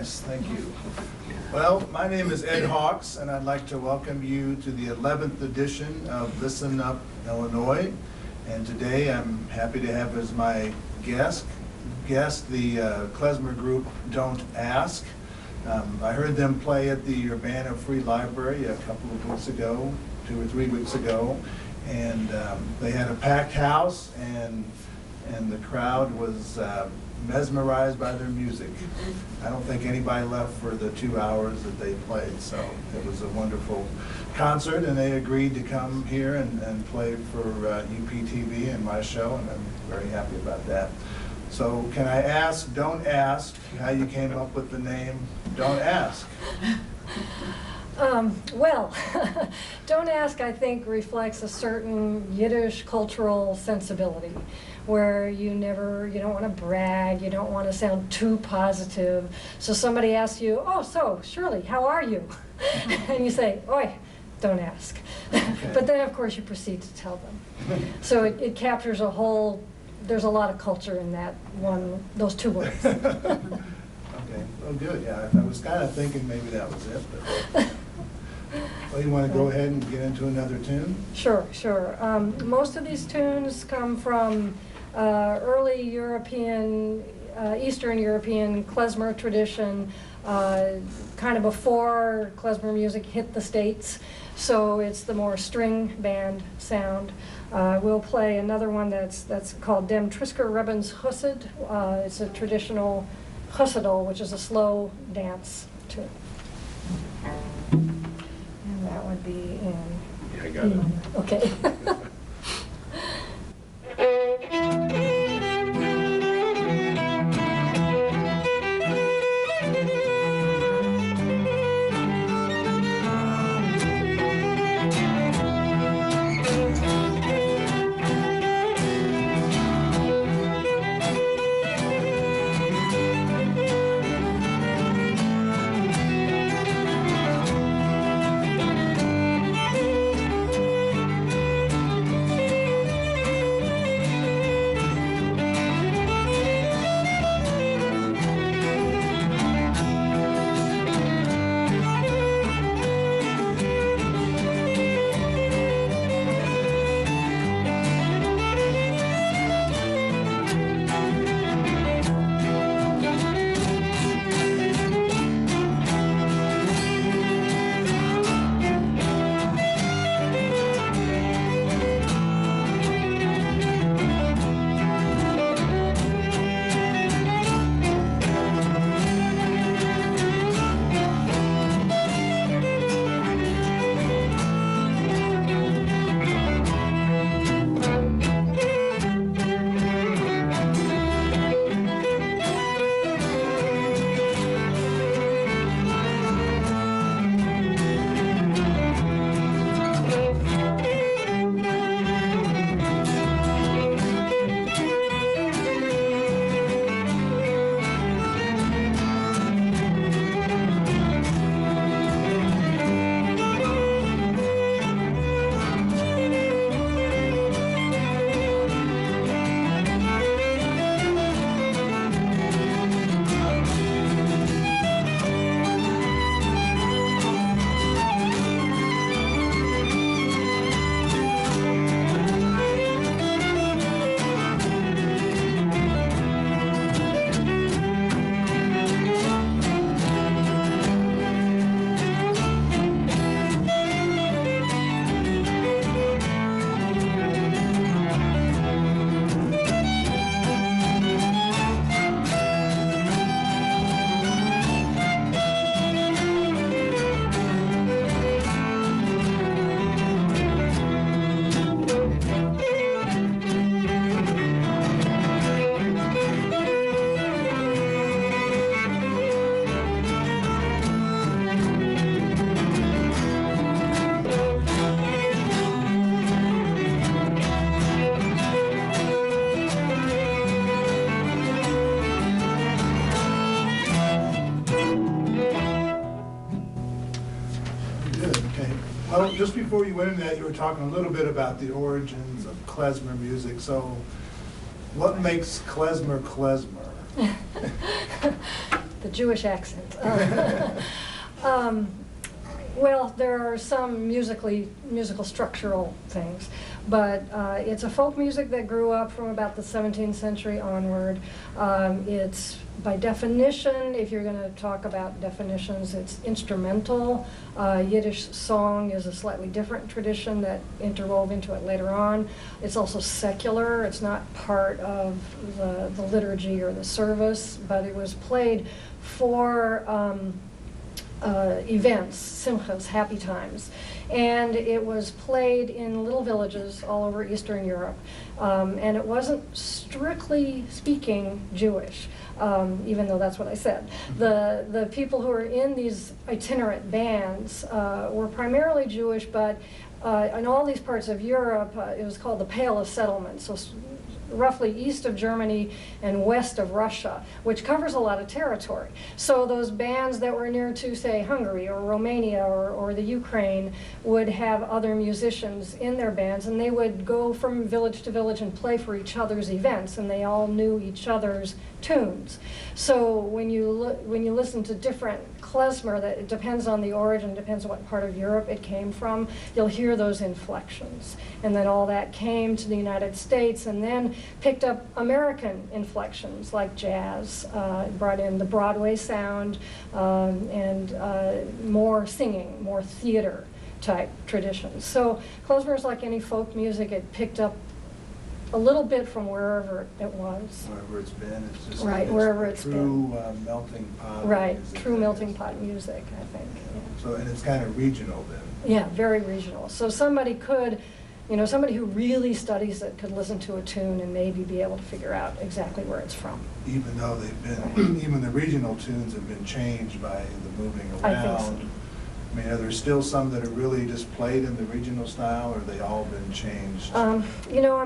nice, thank you. Well, my name is Ed Hawks, and I'd like to welcome you to the 11th edition of Listen Up Illinois. And today I'm happy to have as my guest the klezmer group Don't Ask. I heard them play at the Urbana Free Library a couple of weeks ago, 2 or 3 weeks ago, and they had a packed house, and the crowd was mesmerized by their music. I don't think anybody left for the 2 hours that they played, so it was a wonderful concert, and they agreed to come here and play for UPTV and my show, and I'm very happy about that. So can I ask, Don't Ask, how you came up with the name Don't Ask? Well, Don't Ask, I think, reflects a certain Yiddish cultural sensibility where you don't want to brag, you don't want to sound too positive. So somebody asks you, oh, so, Shirley, how are you? And you say, oi, don't ask. Okay. But then, of course, you proceed to tell them. So it captures a whole, there's a lot of culture in that one, those 2 words. Okay, well, good, yeah, I was kind of thinking maybe that was it, but. Well, you want to go ahead and get into another tune? Sure. Most of these tunes come from early European, Eastern European klezmer tradition, kind of before klezmer music hit the States. So it's the more string band sound. We'll play another one that's called Dem Trisker Rebens Hussed. It's a traditional hussedel, which is a slow dance tune. And that would be in. Yeah, I got it. Okay. Well, just before you went into that, you were talking a little bit about the origins of klezmer music. So what makes klezmer klezmer? the Jewish accent. Well, there are some musical structural things, but it's a folk music that grew up from about the 17th century onward. It's, by definition, if you're going to talk about definitions, it's instrumental. Yiddish song is a slightly different tradition that interwove into it later on. It's also secular. It's not part of the liturgy or the service, but it was played for events, simchas, happy times. And it was played in little villages all over Eastern Europe. And it wasn't strictly speaking Jewish, even though that's what I said. The people who were in these itinerant bands were primarily Jewish, but in all these parts of Europe, it was called the Pale of Settlement. So roughly east of Germany and west of Russia, which covers a lot of territory. So those bands that were near to, say, Hungary or Romania or the Ukraine would have other musicians in their bands, and they would go from village to village and play for each other's events, and they all knew each other's tunes. So when you listen to different klezmer, that it depends on the origin, depends on what part of Europe it came from, you'll hear those inflections. And then all that came to the United States and then picked up American inflections like jazz, brought in the Broadway sound, and more singing, more theater type traditions. So klezmer is like any folk music. It picked up a little bit from wherever it was. Wherever it's been, it's just right, wherever it's true been. Melting pot. Right, music, true melting pot music, I think. Yeah. So, and it's kind of regional then. Yeah, very regional. So somebody could, somebody who really studies it could listen to a tune and maybe be able to figure out exactly where it's from. Even though they've been, even the regional tunes have been changed by the moving around. I think so. I mean, are there still some that are really just played in the regional style, or have they all been changed? I'm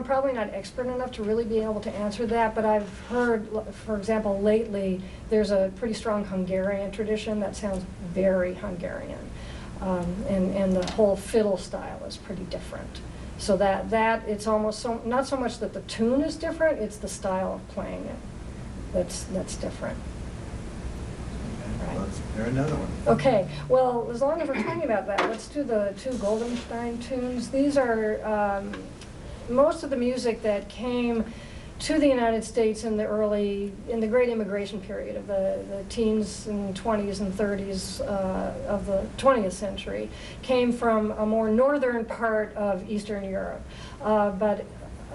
probably not expert enough to really be able to answer that, but I've heard, for example, lately, there's a pretty strong Hungarian tradition that sounds very Hungarian. And the whole fiddle style is pretty different. So that it's almost not so much that the tune is different, it's the style of playing it that's different. Okay, well, let's hear another one. Okay, well, as long as we're talking about that, let's do the two Goldenstein tunes. These are most of the music that came to the United States in the great immigration period of the teens and 20s and 30s of the 20th century, came from a more northern part of Eastern Europe. But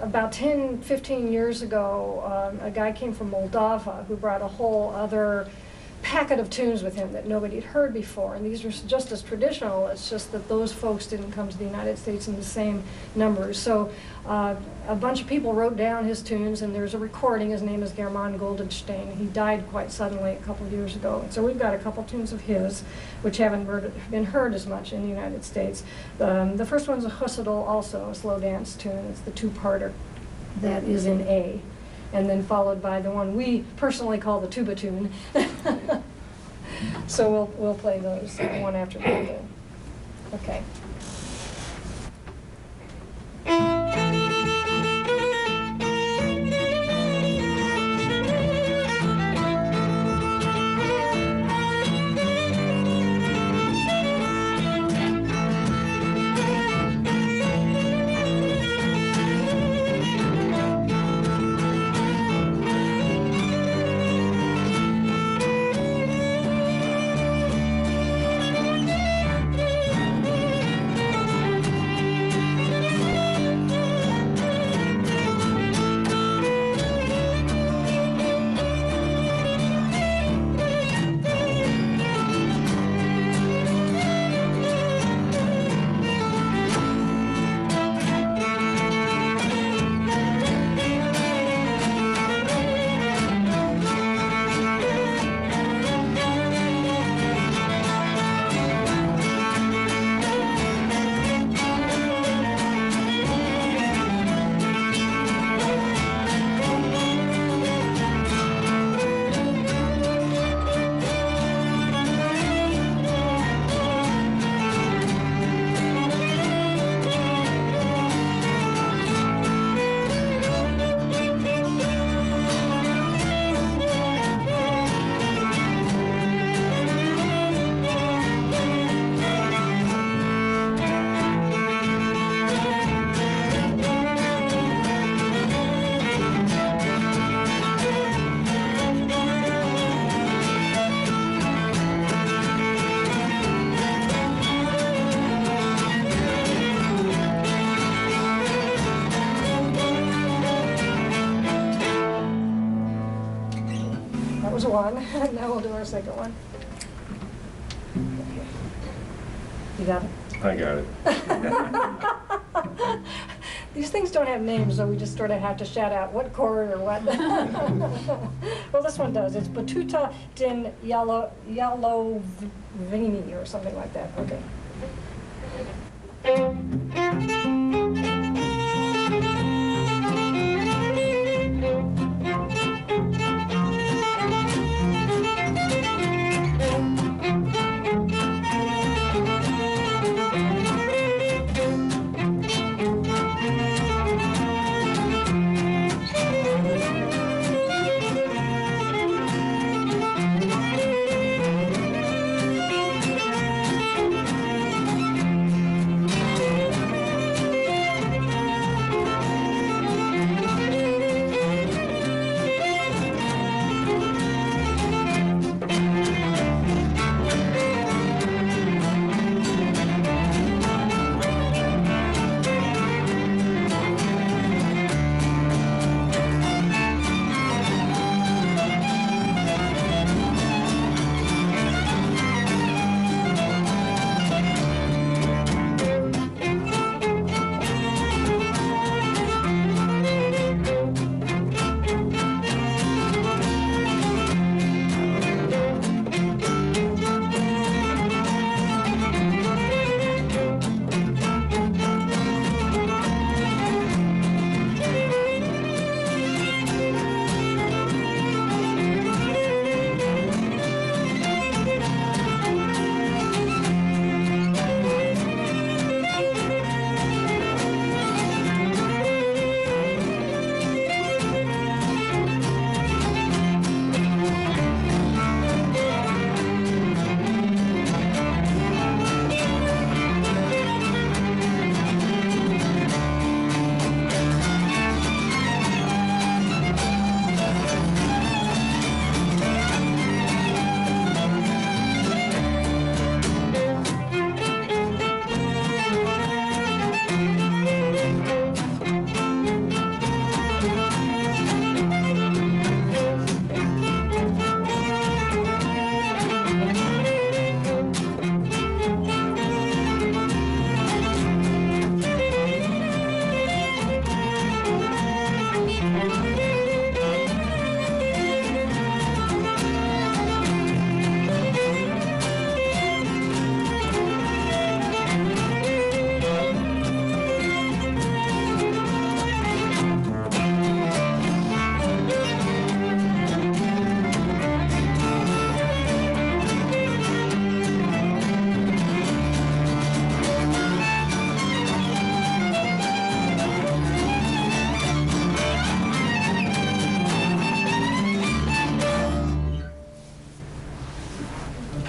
about 10, 15 years ago, a guy came from Moldova who brought a whole other packet of tunes with him that nobody had heard before, and these are just as traditional. It's just that those folks didn't come to the United States in the same numbers. So a bunch of people wrote down his tunes, and there's a recording. His name is German Goldenstein. He died quite suddenly a couple of years ago. So we've got a couple tunes of his, which haven't been heard as much in the United States. The first one's a Chassidol, also a slow dance tune. It's the two-parter that is in A, and then followed by the one we personally call the tuba tune. So we'll play those one after the other. Okay. one. Now we'll do our second one. You got it? I got it. These things don't have names, so we just sort of have to shout out what chord or what. Well, this one does. It's Batuta din Yalovini or something like that. Okay.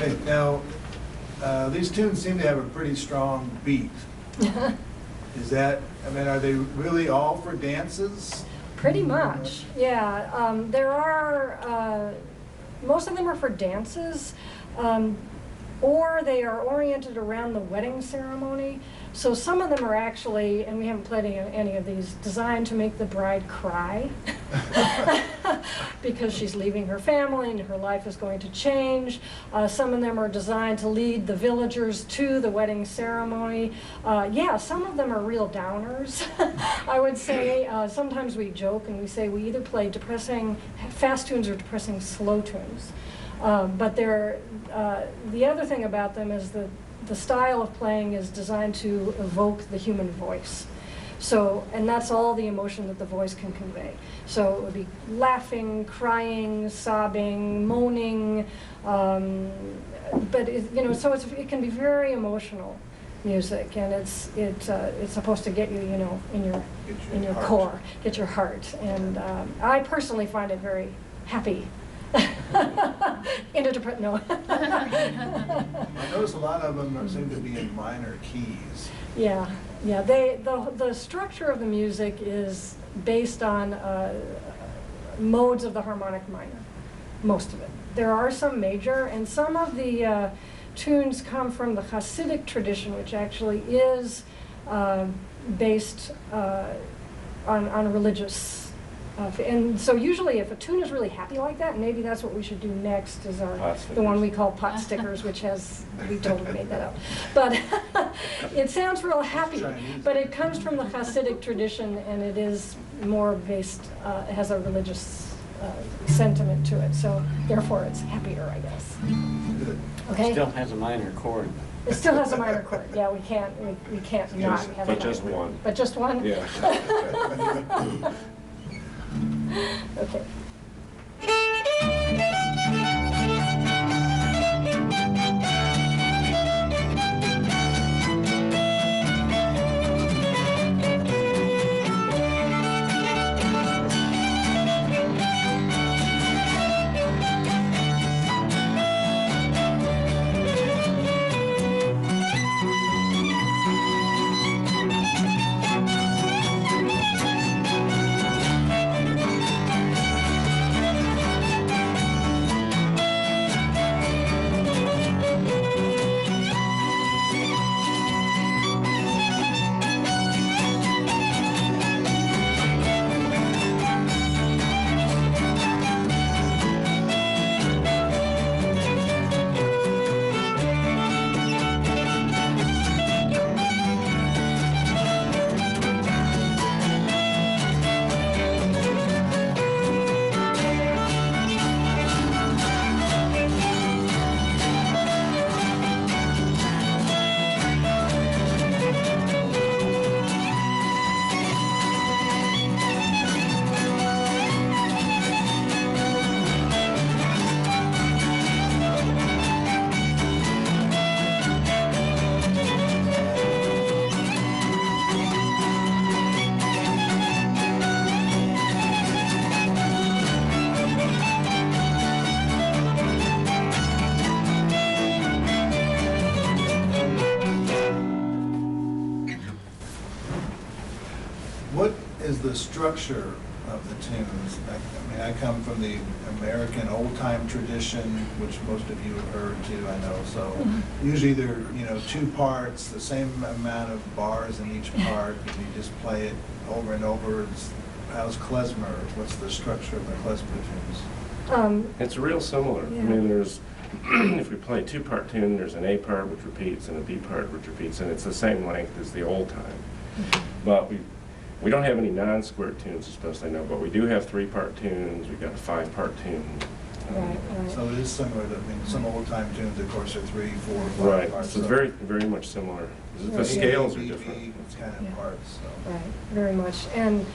Okay, now, these tunes seem to have a pretty strong beat. Is that, I mean, are they really all for dances? Pretty much, yeah. There are, most of them are for dances, or they are oriented around the wedding ceremony. So some of them are actually, and we haven't played any of these, designed to make the bride cry because she's leaving her family and her life is going to change. Some of them are designed to lead the villagers to the wedding ceremony. Yeah, some of them are real downers, I would say. Sometimes we joke and we say we either play depressing fast tunes or depressing slow tunes. But the other thing about them is that the style of playing is designed to evoke the human voice. So, and that's all the emotion that the voice can convey. So it would be laughing, crying, sobbing, moaning, but so it can be very emotional music, and it's supposed to get you, in your core, get your heart. And I personally find it very happy. No. I notice a lot of them seem to be in minor keys. Yeah. The structure of the music is based on modes of the harmonic minor, most of it. There are some major, and some of the tunes come from the Hasidic tradition, which actually is based on religious And so usually if a tune is really happy like that, and maybe that's what we should do next, is Pot the one stickers. we call pot stickers, which has, we totally made that up. But it sounds real happy, Chinese. but it comes from the Hasidic tradition, and it is more based, it has a religious sentiment to it, so therefore it's happier, I guess. Good. Okay? Still has a minor chord. It still has a minor chord, yeah, we can't not Just- have a but just minor chord. one. But just one? Yeah. Okay. What is the structure of the tunes? I mean, I come from the American old-time tradition, which most of you have heard too, I know. So usually they're, two parts, the same amount of bars in each part, and you just play it over and over. How's klezmer? What's the structure of the klezmer tunes? It's real similar. Yeah. I mean, there's, if we play a two-part tune, there's an A part which repeats and a B part which repeats, and it's the same length as the old time. But we don't have any non-square tunes as best I know, but we do have three-part tunes, we've got a five-part tune. Right, right. So it is similar to, some old-time tunes, of course, are 3, 4, 5 Right, parts. so it's very, very much similar. The Right. scales are B, B, different. It's kind Yeah. of parts, so. Right, very much. And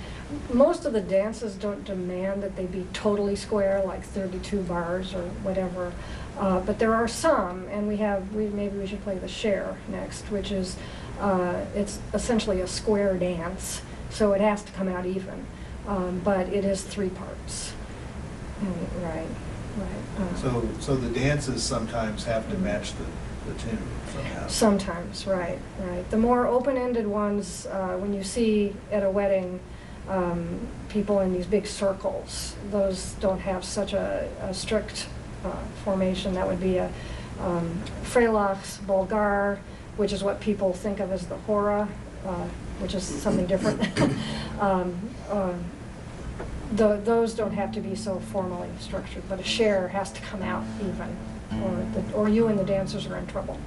most of the dances don't demand that they be totally square, like 32 bars or whatever. But there are some, and maybe we should play the Cher next, which is, it's essentially a square dance, so it has to come out even. But it is 3 parts. Right. So the dances sometimes have to match the tune somehow. Sometimes, right. The more open-ended ones, when you see at a wedding, people in these big circles, those don't have such a strict formation. That would be a Freilax, Bulgar, which is what people think of as the hora, which is something different. Those don't have to be so formally structured, but a Cher has to come out even, or you and the dancers are in trouble.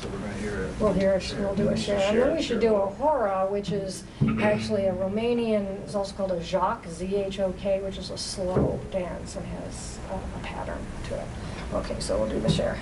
So we're going to hear it. We'll do a Cher. And then we should do a hora, which is actually a Romanian, it's also called a Zhok, Z-H-O-K, which is a slow dance and has a pattern to it. Okay, so we'll do the Cher.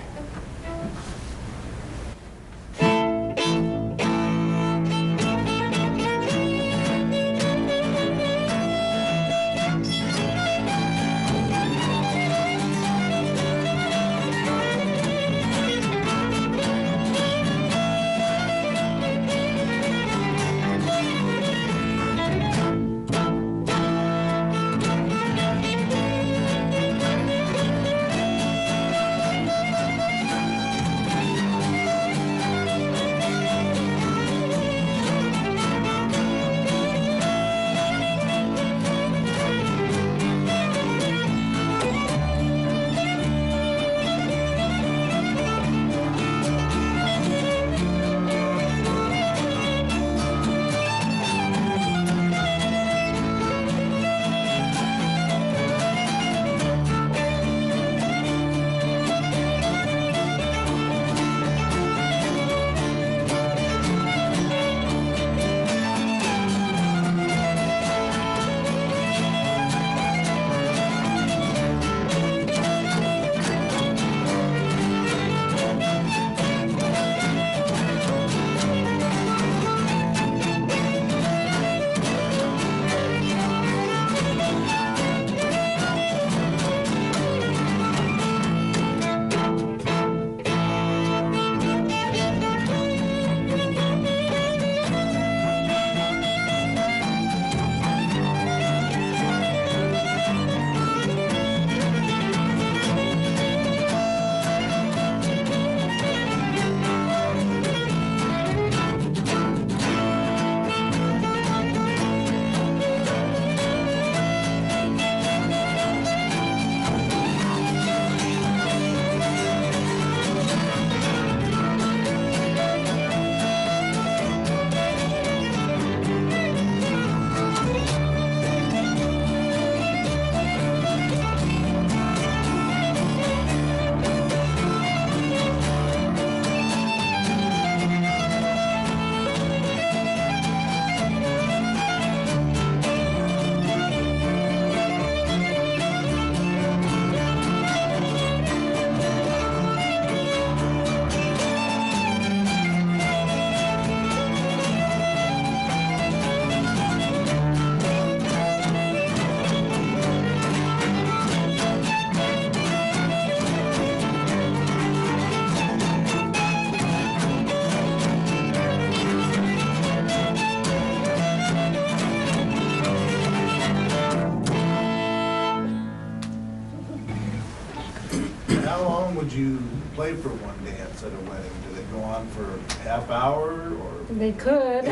play for one dance at a wedding? Do they go on for half hour or? They could,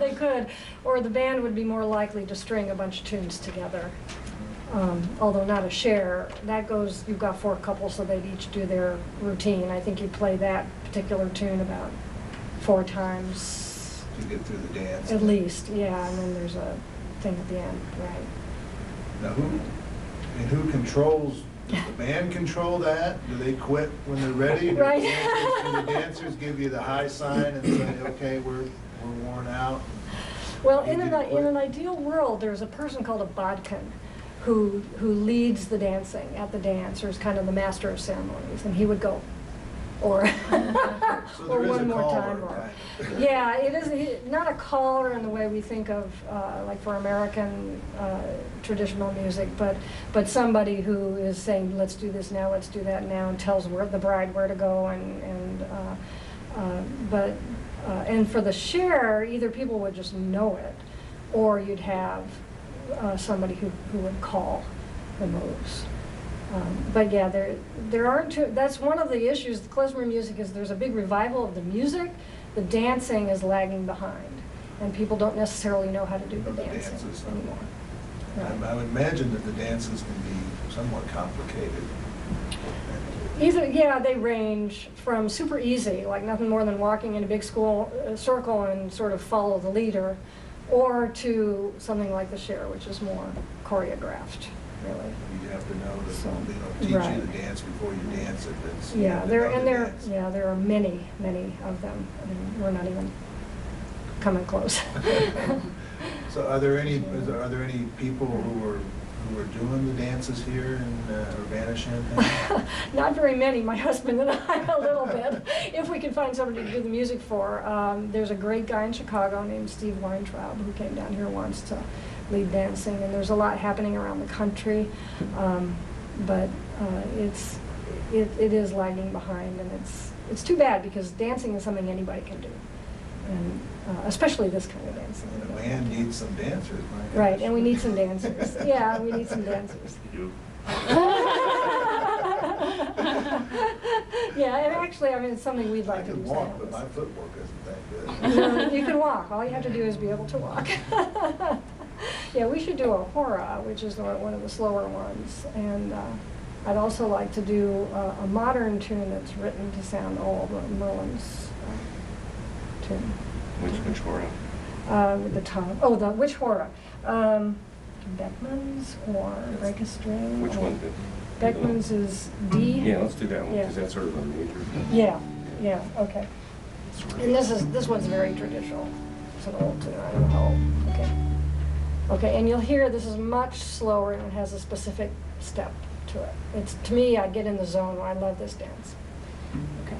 they could, or the band would be more likely to string a bunch of tunes together. Although not a share, that goes, you've got 4 couples, so they'd each do their routine. I think you play that particular tune about 4 times. To get through the dance? At least, yeah, and then there's a thing at the end, right. Now, who controls, does the band control that? Do they quit when they're ready? Right. Do the dancers give you the high sign and say, okay, we're worn out? Well, You in did an quit? ideal world, there's a person called a bodkin who leads the dancing at the dance, or is kind of the master of ceremonies, and he would go, or So or there is a one more caller, time, or kind of. yeah, it is not a caller in the way we think of like for American traditional music, but somebody who is saying, let's do this now, let's do that now, and tells the bride where to go, and for the share, either people would just know it, or you'd have somebody who would call the moves. But yeah, there aren't too, that's one of the issues with klezmer music is there's a big revival of the music, the dancing is lagging behind, and people don't necessarily know how to do the Of the dancing dances. anymore. Right. I would imagine that the dances can be somewhat complicated. Either, yeah, they range from super easy, like nothing more than walking in a big circle and sort of follow the leader, or to something like the share, which is more choreographed, really. You have to know that, So, teach right. you the dance before you dance it. That's, you Yeah, have to know the there dance. are many of them. I mean, we're not even coming close. So are there any people who are doing the dances here in Urbana-Champaign? Not very many, my husband and I, a little bit, if we can find somebody to do the music for. There's a great guy in Chicago named Steve Weintraub who came down here once to lead dancing, and there's a lot happening around the country, but it is lagging behind, and it's too bad because dancing is something anybody can do, and especially this kind of dancing. And the band needs some dancers, my gosh. Right, and we need some dancers. Yeah, we need some dancers. You. Yeah, and actually, I mean, it's something we'd I like to do. can walk, but my footwork isn't that good. No, you can walk. All you have to do is be able to walk. Yeah, we should do a hora, which is one of the slower ones. And I'd also like to do a modern tune that's written to sound old, Merlin's tune. Which hora? With the tongue. Oh, which hora? Beckman's or Break a String? Which or- one did? Beckman's is D. Yeah, let's do that one, Yeah. because that's sort of a major. Yeah, okay. And this one's very traditional. It's an old tune, I don't know how old. Okay. Okay, and you'll hear this is much slower and it has a specific step to it. To me, I get in the zone. I love this dance. Okay.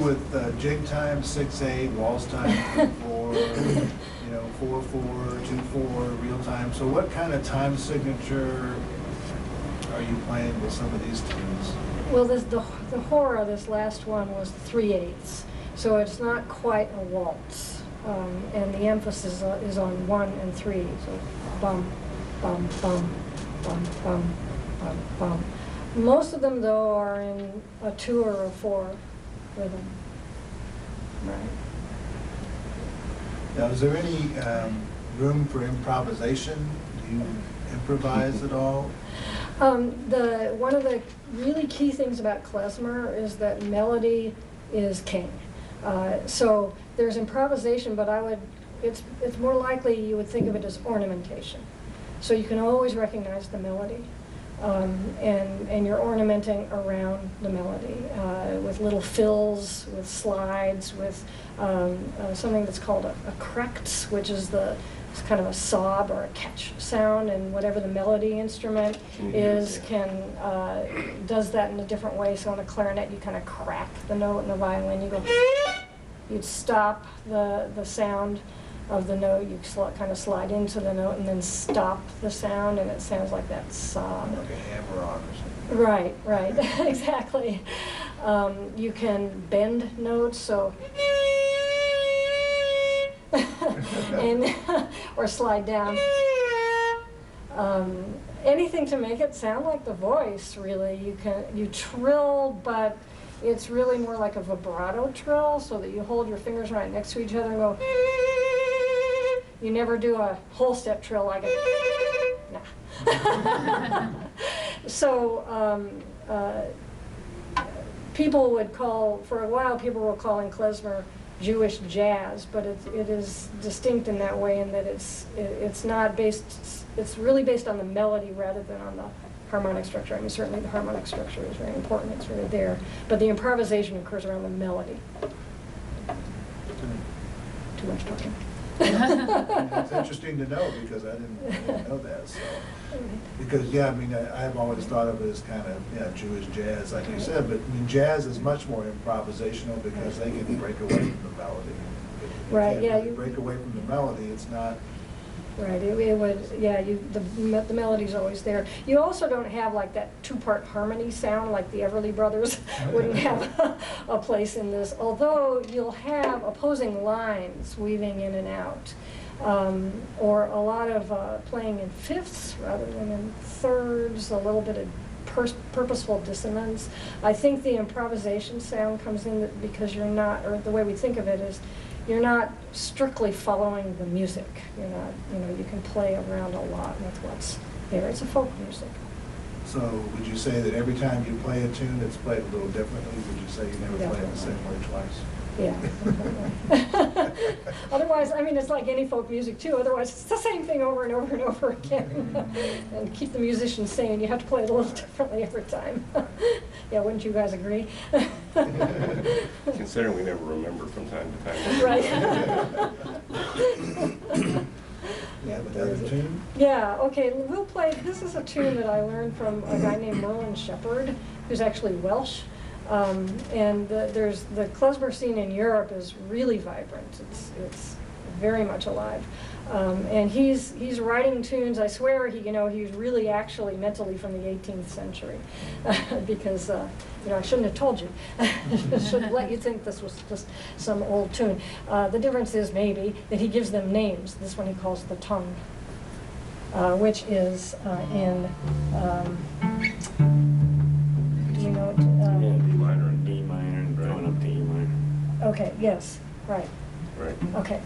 with jig time 6/8, waltz time 4, 4/4, 2/4, real time. So what kind of time signature are you playing with some of these tunes? Well, the horror, this last one was 3/8, so it's not quite a waltz, and the emphasis is on 1 and 3. So bum, bum, bum, bum, bum, bum, bum. Most of them, though, are in a 2 or a 4 rhythm. Right. Now, is there any room for improvisation? Do you improvise at all? One of the really key things about klezmer is that melody is king. So there's improvisation, but it's more likely you would think of it as ornamentation. So you can always recognize the melody, and you're ornamenting around the melody with little fills, with slides, with something that's called a krechts, which is it's kind of a sob or a catch sound, and whatever the melody instrument is does that in a different way. So on a clarinet, you kind of crack the note, and the violin, you'd stop the sound of the note, you kind of slide into the note and then stop the sound, and it sounds like that sob. Like a hammer-on or something. Right, exactly. You can bend notes, so and or slide down. Anything to make it sound like the voice, really. You trill, but it's really more like a vibrato trill, so that you hold your fingers right next to each other and go. You never do a whole step trill like a. Nah. So people would call, for a while, people were calling klezmer Jewish jazz, but it is distinct in that way, in that it's not based. It's really based on the melody rather than on the harmonic structure. I mean, certainly the harmonic structure is very important. It's really there, but the improvisation occurs around the melody. Too much talking. It's interesting to know, because I didn't know that. So, because I mean, I've always thought of it as kind of Jewish jazz, like you said. But I mean, jazz is much more improvisational because they can break away from the melody. If you Right. can't Yeah. really break away from the melody. It's not. Right, it would, yeah, the melody's always there. You also don't have like that 2-part harmony sound like the Everly Brothers wouldn't have a place in this, although you'll have opposing lines weaving in and out, or a lot of playing in fifths rather than in thirds, a little bit of purposeful dissonance. I think the improvisation sound comes in because you're not, or the way we think of it is, you're not strictly following the music. You're not, you can play around a lot with what's there. It's a folk music. So would you say that every time you play a tune, it's played a little differently? Would you say you never play it the same way twice? Yeah. Otherwise, I mean, it's like any folk music too. Otherwise, it's the same thing over and over and over again. And keep the musicians sane. You have to play it a little differently every time. Yeah, wouldn't you guys agree? Considering we never remember from time to time. Right. You have another tune? Yeah, okay, we'll play, this is a tune that I learned from a guy named Merlin Shepherd, who's actually Welsh. And there's the klezmer scene in Europe is really vibrant. It's very much alive. And he's writing tunes. I swear he's really actually mentally from the 18th century, because I shouldn't have told you. I should have let you think this was just some old tune. The difference is maybe that he gives them names. This one he calls the tongue, which is in. Do you know it? Yeah, D minor and D minor and going up to E minor. Okay. Yes. Right. Right. Okay.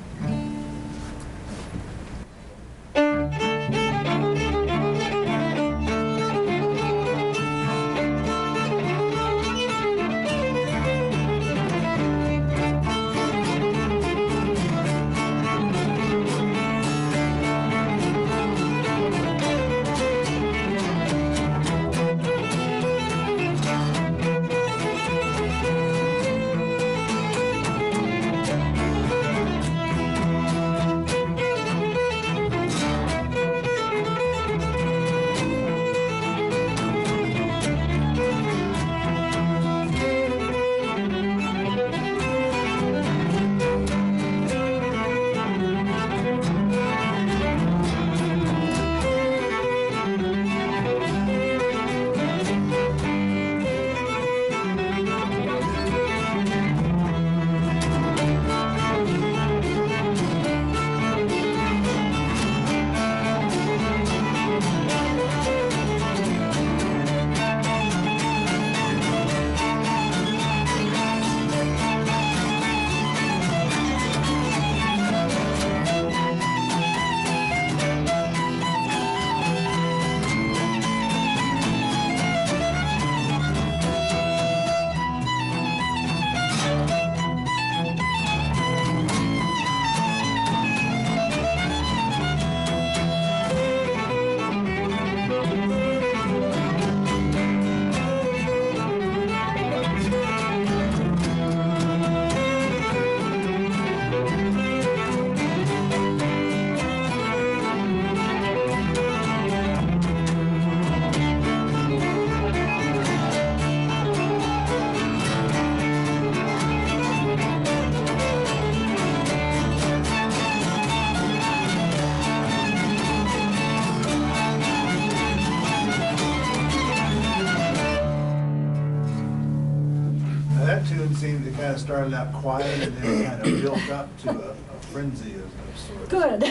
started out quiet and then it kind of built up to a frenzy of sorts. Good.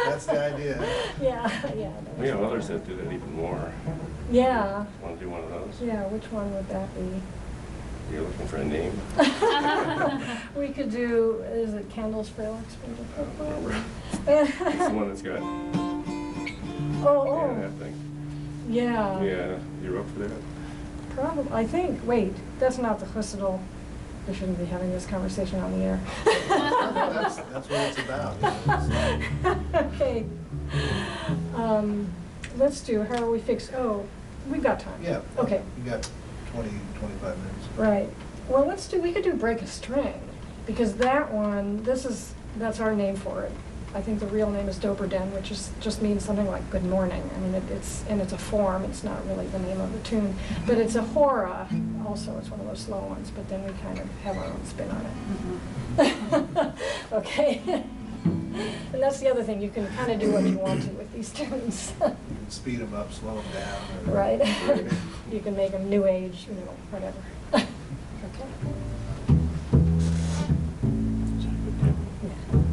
That's the idea. Yeah, yeah. We have others that do that even more. Yeah, Want to do one of those? yeah, which one would that be? You're looking for a name? We could do, is it Candles for Alex? It's the one that's got, Oh, yeah, oh, that thing. yeah. Yeah, you're up for that? Probably, I think, wait, that's not the Husserl. We shouldn't be having this conversation on the air. That's what it's about. Okay. Let's do, how are we fixed? Oh, we've got time. Yeah. Okay, You got 20, 25 minutes. right. Well, we could do Break a String, because that one, that's our name for it. I think the real name is Dobrden, which just means something like good morning. I mean, it's a form, it's not really the name of the tune. But it's a hora, also, it's one of those slow ones, but then we kind of have our own spin on it. Okay? And that's the other thing, you can kind of do what you want to with these tunes. You can speed them up, slow them down. or- Right? You can make them new age, whatever. Okay? Yeah.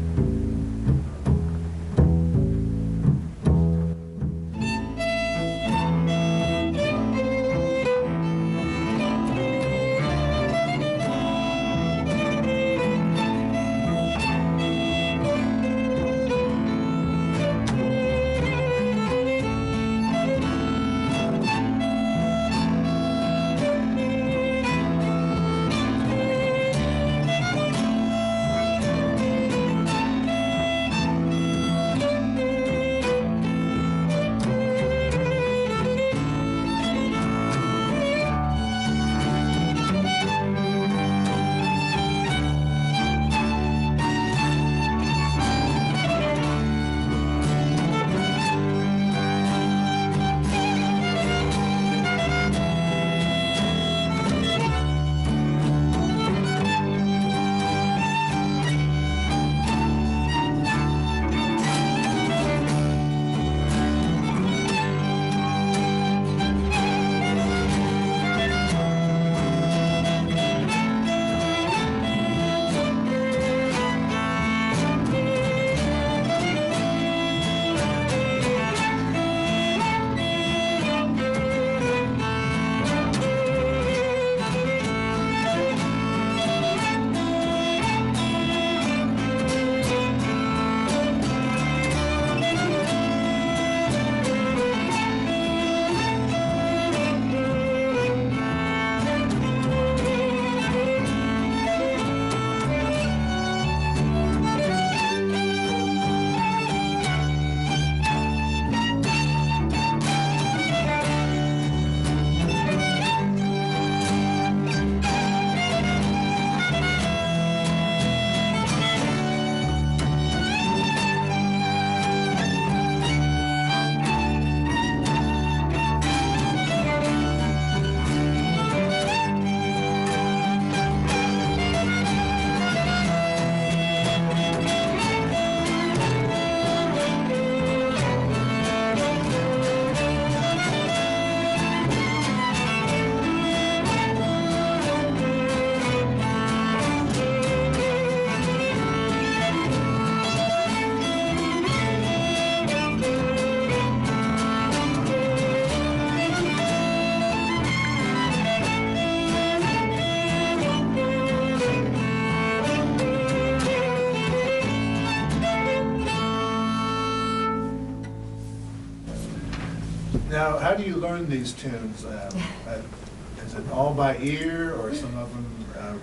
Now, how do you learn these tunes? Is it all by ear, or some of them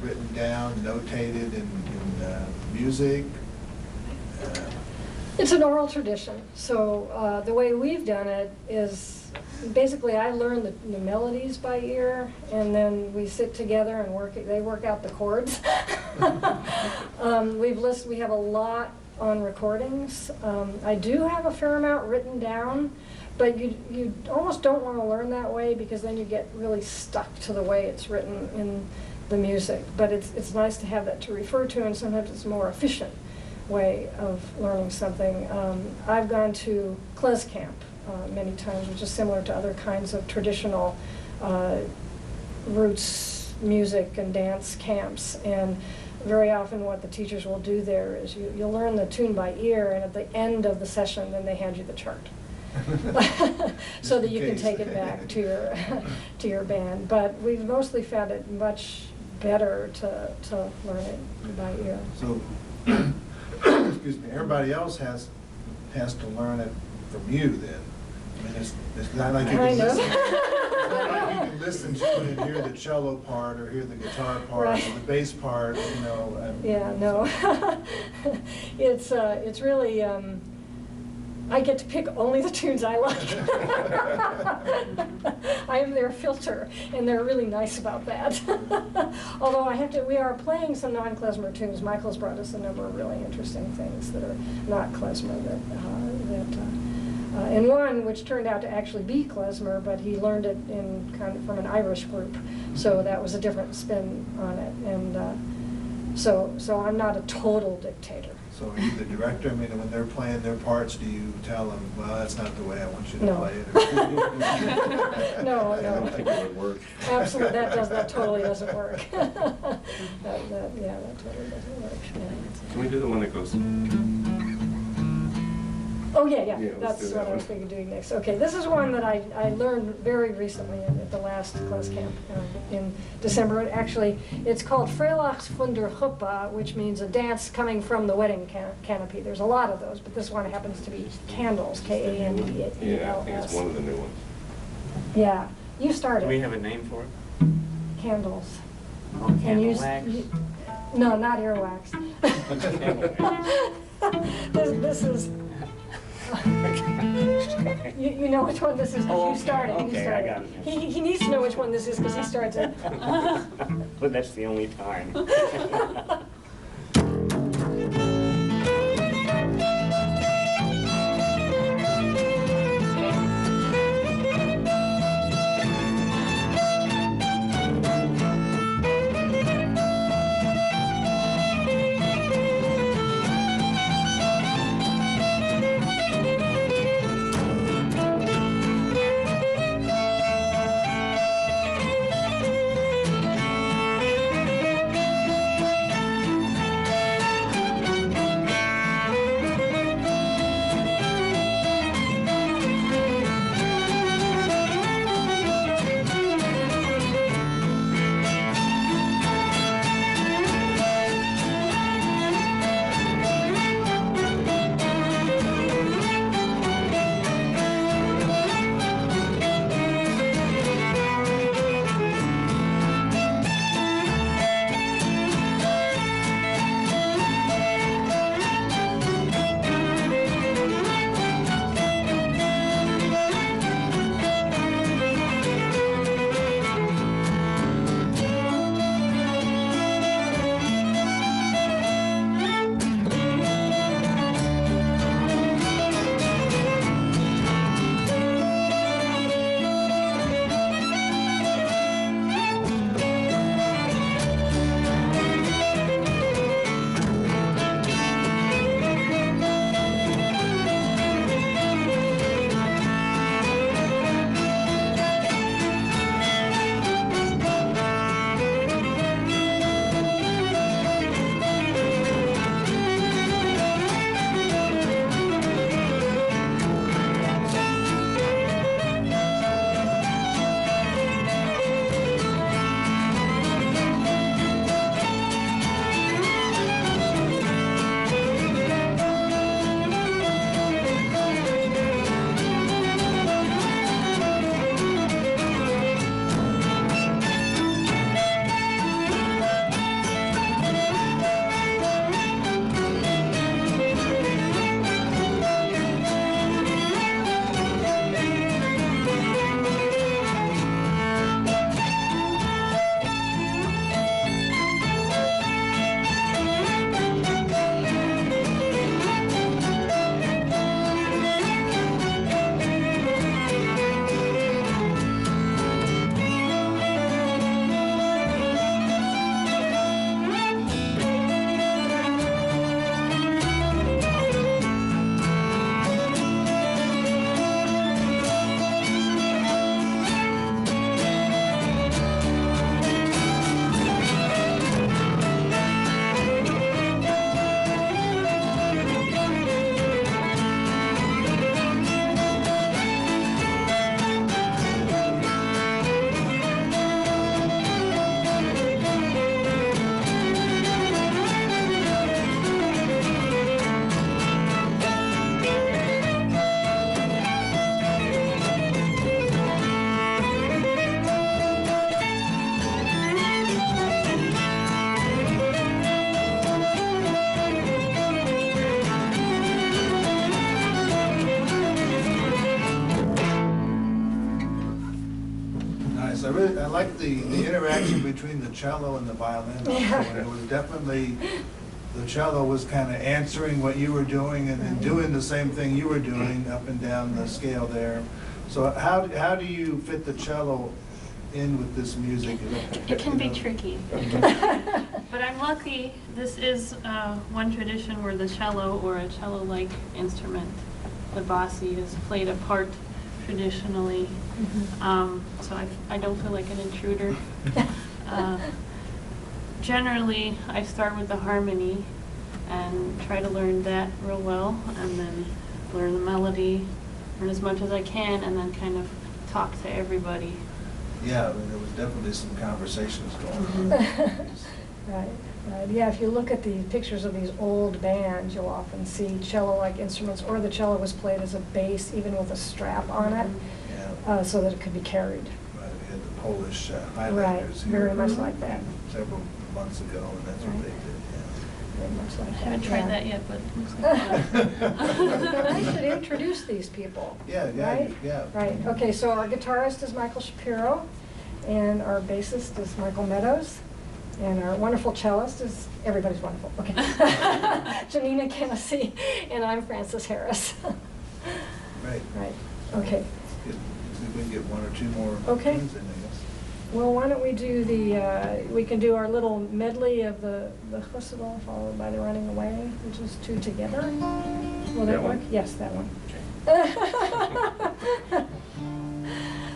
written down, notated in music? It's an oral tradition. So the way we've done it is basically I learn the melodies by ear, and then we sit together and they work out the chords. We have a lot on recordings. I do have a fair amount written down, but you almost don't want to learn that way, because then you get really stuck to the way it's written in the music. But it's nice to have that to refer to, and sometimes it's a more efficient way of learning something. I've gone to Klez Camp many times, which is similar to other kinds of traditional roots music and dance camps, and very often what the teachers will do there is you'll learn the tune by ear, and at the end of the session, then they hand you the chart. So that you can take it back to your to your band. But we've mostly found it much better to learn it by ear. So, excuse me, everybody else has to learn it from you then. I mean, it's not like you can Kind of. listen. It's not like you can listen to it and hear the cello part or hear the guitar part Right. or the bass part, you know. Yeah, no. It's really, I get to pick only the tunes I like. I am their filter, and they're really nice about that. Although we are playing some non-klezmer tunes. Michael's brought us a number of really interesting things that are not klezmer, and one which turned out to actually be klezmer, but he learned it from an Irish group, so that was a different spin on it. And so I'm not a total dictator. So are you the director? I mean, when they're playing their parts, do you tell them, well, that's not the way I want you to No. play it? No, I don't no. think it would work. Absolutely, that totally doesn't work. that totally doesn't work. Yeah. Can we do the one that goes? Oh, yeah, Yeah, let's that's do that what I was one. thinking of doing next. Okay, this is one that I learned very recently at the last class camp in December. It's called Freilachs von der Chuppah, which means a dance coming from the wedding canopy. There's a lot of those, but this one happens to be Candles, K-A-N-D-E-L-S. Yeah, I think it's one of the new ones. Yeah, you started. Do we have a name for it? Candles. Oh, And candle you- wax? No, not earwax. This is, you know which one this is Oh, because you started. You okay, I started. got it. He needs to know which one this is because he starts it. But that's the only time. the interaction between the cello and the violin. Yeah. It was definitely, the cello was kind of answering what you were doing and then doing the same thing you were doing up and down the scale there. So how do you fit the cello in with this music? It can be tricky. But I'm lucky, this is one tradition where the cello or a cello-like instrument, the bassi, is played a part traditionally. So I don't feel like an intruder. Generally, I start with the harmony and try to learn that real well, and then learn the melody, learn as much as I can, and then kind of talk to everybody. Yeah, I mean, there was definitely some conversations going on. Right, right. Yeah, if you look at the pictures of these old bands, you'll often see cello-like instruments, or the cello was played as a bass, even with a strap on it, Yeah, so that it could be carried. right, we had the Polish Right, Highlanders here. very much like that. Several months ago, and that's what Right. they did, Very much like I that. haven't tried yeah. that yet, but it looks like fun. And I should introduce these people. Yeah, yeah, Right? yeah. Right, okay, so our guitarist is Michael Shapiro, and our bassist is Michael Meadows, and our wonderful cellist is, everybody's wonderful, okay. Janina Kennedy, and I'm Frances Harris. Right. Right, okay. Good. See if we can get one or two more Okay. tunes in, I guess. Well, why don't we do we can do our little medley of the Chussevel followed by the Running Away, which is two together. Will that That work? one? Yes, that one. Okay.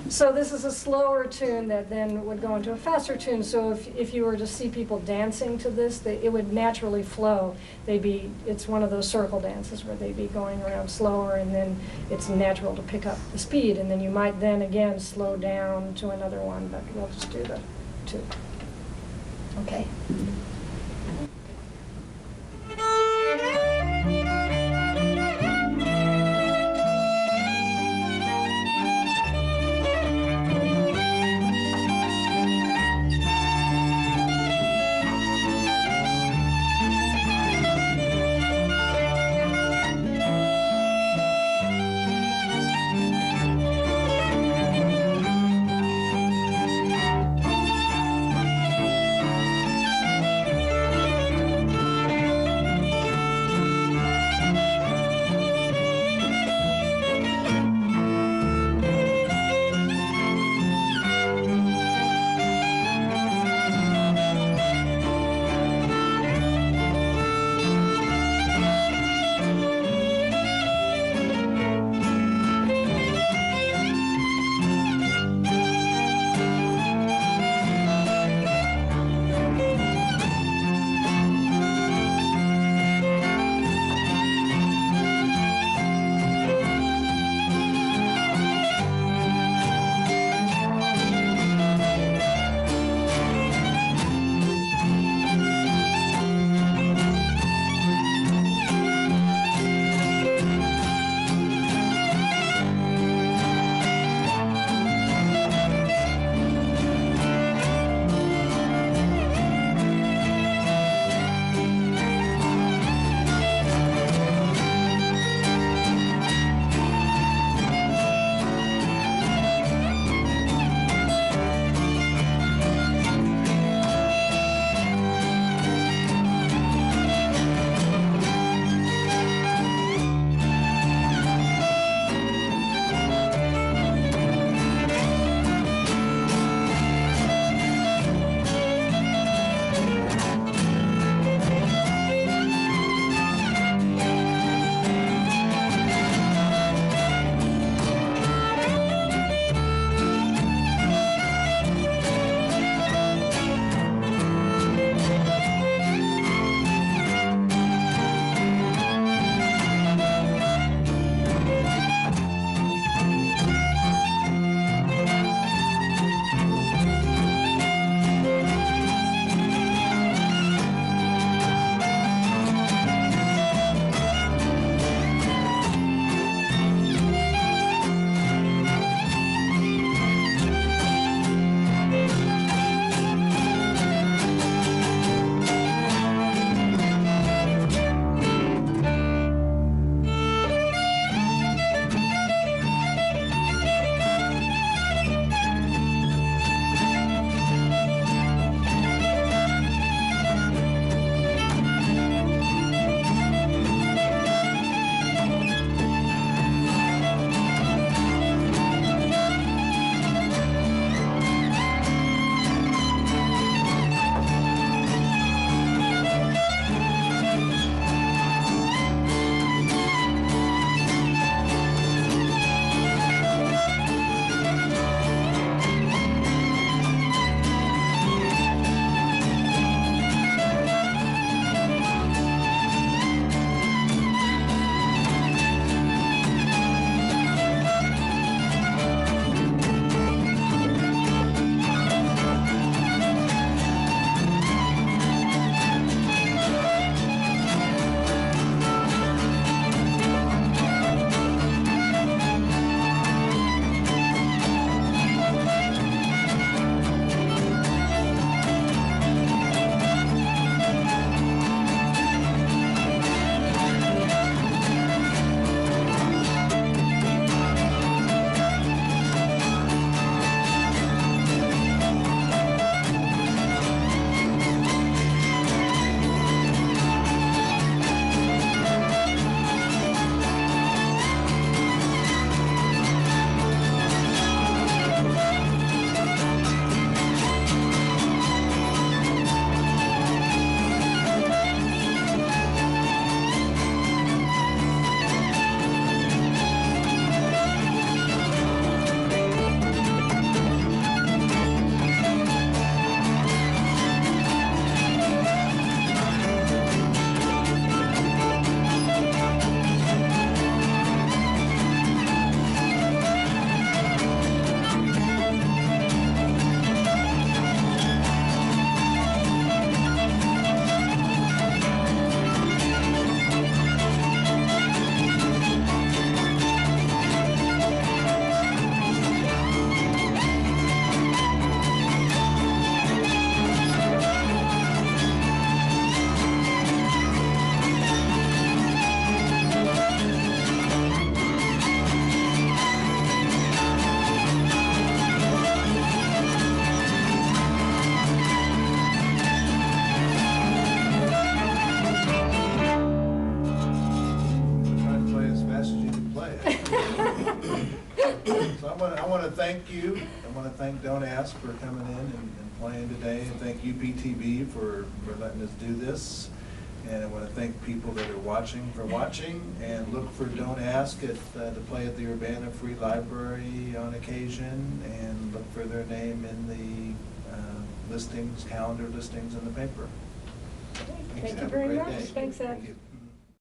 So this is a slower tune that then would go into a faster tune. So if you were to see people dancing to this, it would naturally flow. It's one of those circle dances where they'd be going around slower, and then it's natural to pick up the speed. And then you might then again slow down to another one, but we'll just do the two. Okay. I want to thank you. I want to thank Don't Ask for coming in and playing today, and thank UPTV for letting us do this. And I want to thank people that are watching for watching, and look for Don't Ask to play at the Urbana Free Library on occasion, and look for their name in the listings, calendar listings in the paper. Thanks. Thank you Have a very great much. day. Thanks, Ed. Thank you.